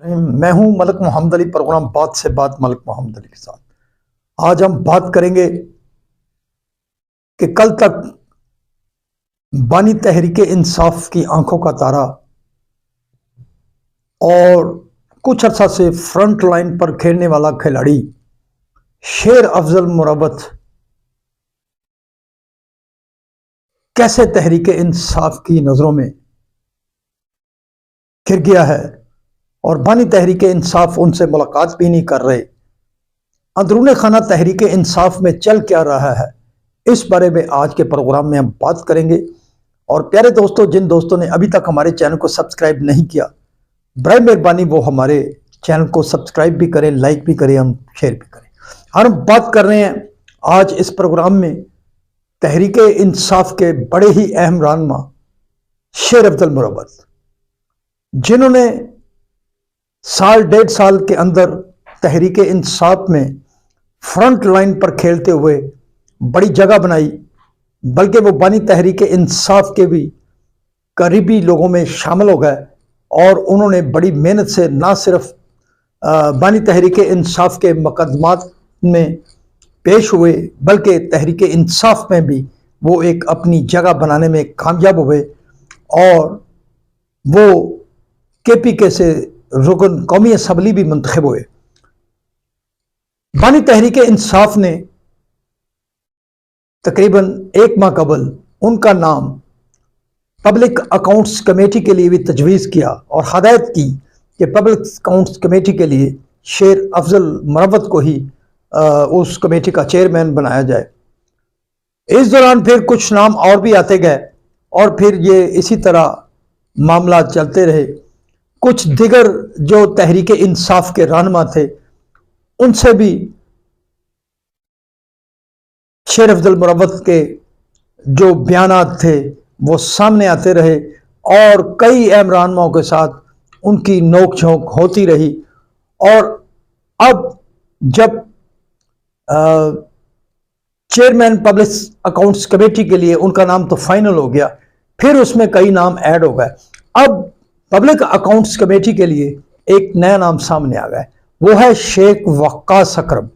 میں ہوں ملک محمد علی، پروگرام بات سے بات ملک محمد علی کے ساتھ۔ آج ہم بات کریں گے کہ کل تک بانی تحریک انصاف کی آنکھوں کا تارا اور کچھ عرصہ سے فرنٹ لائن پر کھیلنے والا کھلاڑی شیر افضل مروت کیسے تحریک انصاف کی نظروں میں گر گیا ہے اور بانی تحریک انصاف ان سے ملاقات بھی نہیں کر رہے۔ اندرون خانہ تحریک انصاف میں چل کیا رہا ہے، اس بارے میں آج کے پروگرام میں ہم بات کریں گے۔ اور پیارے دوستوں، جن دوستوں نے ابھی تک ہمارے چینل کو سبسکرائب نہیں کیا، برائے مہربانی وہ ہمارے چینل کو سبسکرائب بھی کریں، لائک بھی کریں، ہم شیئر بھی کریں۔ اور ہم بات کر رہے ہیں آج اس پروگرام میں تحریک انصاف کے بڑے ہی اہم رہنما شیر افضل مروت، جنہوں نے سال ڈیڑھ سال کے اندر تحریک انصاف میں فرنٹ لائن پر کھیلتے ہوئے بڑی جگہ بنائی، بلکہ وہ بانی تحریک انصاف کے بھی قریبی لوگوں میں شامل ہو گئے اور انہوں نے بڑی محنت سے نہ صرف بانی تحریک انصاف کے مقدمات میں پیش ہوئے، بلکہ تحریک انصاف میں بھی وہ ایک اپنی جگہ بنانے میں کامیاب ہوئے اور وہ KPK سے رکن قومی اسمبلی بھی منتخب ہوئے۔ بانی تحریک انصاف نے تقریباً ایک ماہ قبل ان کا نام پبلک اکاؤنٹس کمیٹی کے لیے بھی تجویز کیا اور ہدایت کی کہ پبلک اکاؤنٹس کمیٹی کے لیے شیر افضل مروت کو ہی اس کمیٹی کا چیئرمین بنایا جائے۔ اس دوران پھر کچھ نام اور بھی آتے گئے اور پھر یہ اسی طرح معاملات چلتے رہے۔ کچھ دیگر جو تحریک انصاف کے رہنما تھے ان سے بھی شیر افضل مروت کے جو بیانات تھے وہ سامنے آتے رہے اور کئی اہم رہنماؤں کے ساتھ ان کی نوک جھونک ہوتی رہی۔ اور اب جب چیئرمین پبلک اکاؤنٹس کمیٹی کے لیے ان کا نام تو فائنل ہو گیا، پھر اس میں کئی نام ایڈ ہو گئے۔ اب پبلک اکاؤنٹس کمیٹی کے لیے ایک نیا نام سامنے آ گیا، وہ ہے شیخ وقاص اکرم۔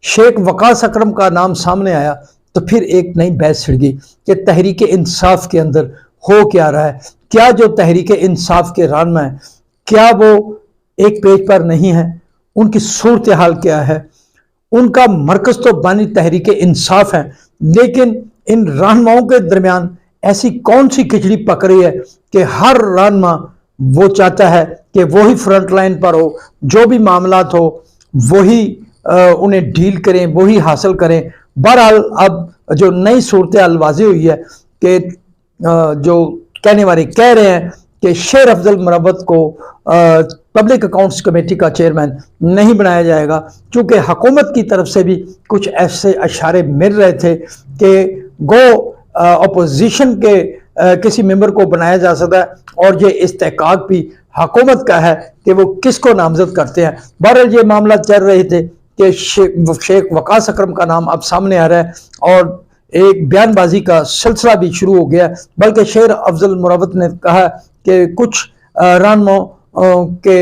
شیخ وقاص اکرم کا نام سامنے آیا تو پھر ایک نئی بحث چھڑ گئی کہ تحریک انصاف کے اندر ہو کیا رہا ہے، کیا جو تحریک انصاف کے رہنما ہیں کیا وہ ایک پیج پر نہیں ہے، ان کی صورتحال کیا ہے۔ ان کا مرکز تو بانی تحریک انصاف ہے، لیکن ان رہنماؤں کے درمیان ایسی کون سی کھچڑی پک رہی ہے کہ ہر رہنما وہ چاہتا ہے کہ وہی فرنٹ لائن پر ہو، جو بھی معاملات ہو وہی انہیں ڈیل کریں، وہی حاصل کریں۔ بہرحال اب جو نئی صورتحال واضح ہوئی ہے کہ جو کہنے والے کہہ رہے ہیں کہ شیر افضل مروت کو پبلک اکاؤنٹس کمیٹی کا چیئرمین نہیں بنایا جائے گا، چونکہ حکومت کی طرف سے بھی کچھ ایسے اشارے مل رہے تھے کہ گو اپوزیشن کے کسی ممبر کو بنایا جا سکتا ہے اور یہ استحقاق بھی حکومت کا ہے کہ وہ کس کو نامزد کرتے ہیں۔ بہرحال یہ معاملات چل رہے تھے کہ شیخ وقاص اکرم کا نام اب سامنے آ رہا ہے اور ایک بیان بازی کا سلسلہ بھی شروع ہو گیا، بلکہ شیر افضل مروت نے کہا کہ کچھ رہنماؤں کے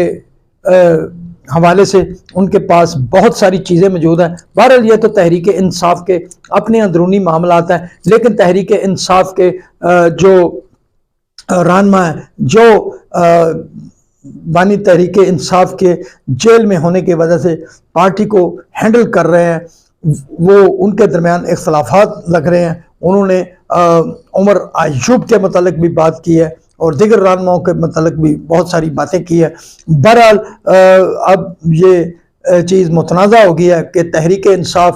حوالے سے ان کے پاس بہت ساری چیزیں موجود ہیں۔ بہرحال یہ تو تحریک انصاف کے اپنے اندرونی معاملات ہیں، لیکن تحریک انصاف کے جو رہنما ہیں، جو بانی تحریک انصاف کے جیل میں ہونے کی وجہ سے پارٹی کو ہینڈل کر رہے ہیں، وہ ان کے درمیان اختلافات لگ رہے ہیں۔ انہوں نے عمر ایوب کے متعلق بھی بات کی ہے اور دیگر رہنماؤں کے متعلق بھی بہت ساری باتیں کی ہے۔ بہرحال اب یہ چیز متنازع ہو گئی ہے کہ تحریک انصاف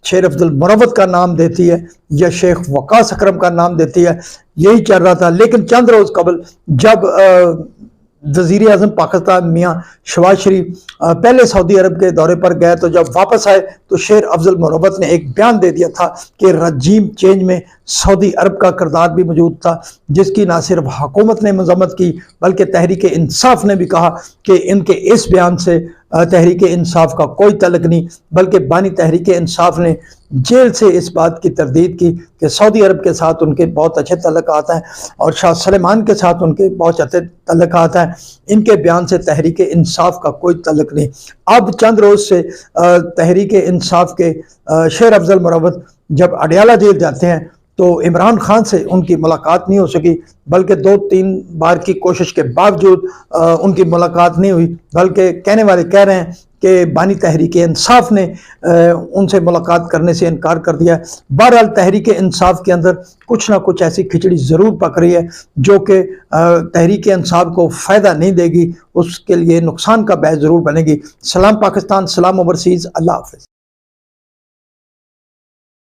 شیر افضل مروت کا نام دیتی ہے یا شیخ وقاص اکرم کا نام دیتی ہے، یہی چل رہا تھا۔ لیکن چند روز قبل جب وزیر اعظم پاکستان میاں شہباز شریف پہلے سعودی عرب کے دورے پر گئے تو جب واپس آئے تو شیر افضل مروت نے ایک بیان دے دیا تھا کہ رجیم چینج میں سعودی عرب کا کردار بھی موجود تھا، جس کی نہ صرف حکومت نے مذمت کی بلکہ تحریک انصاف نے بھی کہا کہ ان کے اس بیان سے تحریک انصاف کا کوئی تعلق نہیں، بلکہ بانی تحریک انصاف نے جیل سے اس بات کی تردید کی کہ سعودی عرب کے ساتھ ان کے بہت اچھے تعلقات ہیں اور شاہ سلمان کے ساتھ ان کے بہت اچھے تعلقات ہیں، ان کے بیان سے تحریک انصاف کا کوئی تعلق نہیں۔ اب چند روز سے تحریک انصاف کے شیر افضل مروت جب اڈیالہ جیل جاتے ہیں تو عمران خان سے ان کی ملاقات نہیں ہو سکی، بلکہ 2-3 بار کی کوشش کے باوجود ان کی ملاقات نہیں ہوئی، بلکہ کہنے والے کہہ رہے ہیں کہ بانی تحریک انصاف نے ان سے ملاقات کرنے سے انکار کر دیا ہے۔ بہرحال تحریک انصاف کے اندر کچھ نہ کچھ ایسی کھچڑی ضرور پک رہی ہے جو کہ تحریک انصاف کو فائدہ نہیں دے گی، اس کے لیے نقصان کا باعث ضرور بنے گی۔ سلام پاکستان، سلام اوورسیز، اللہ حافظ۔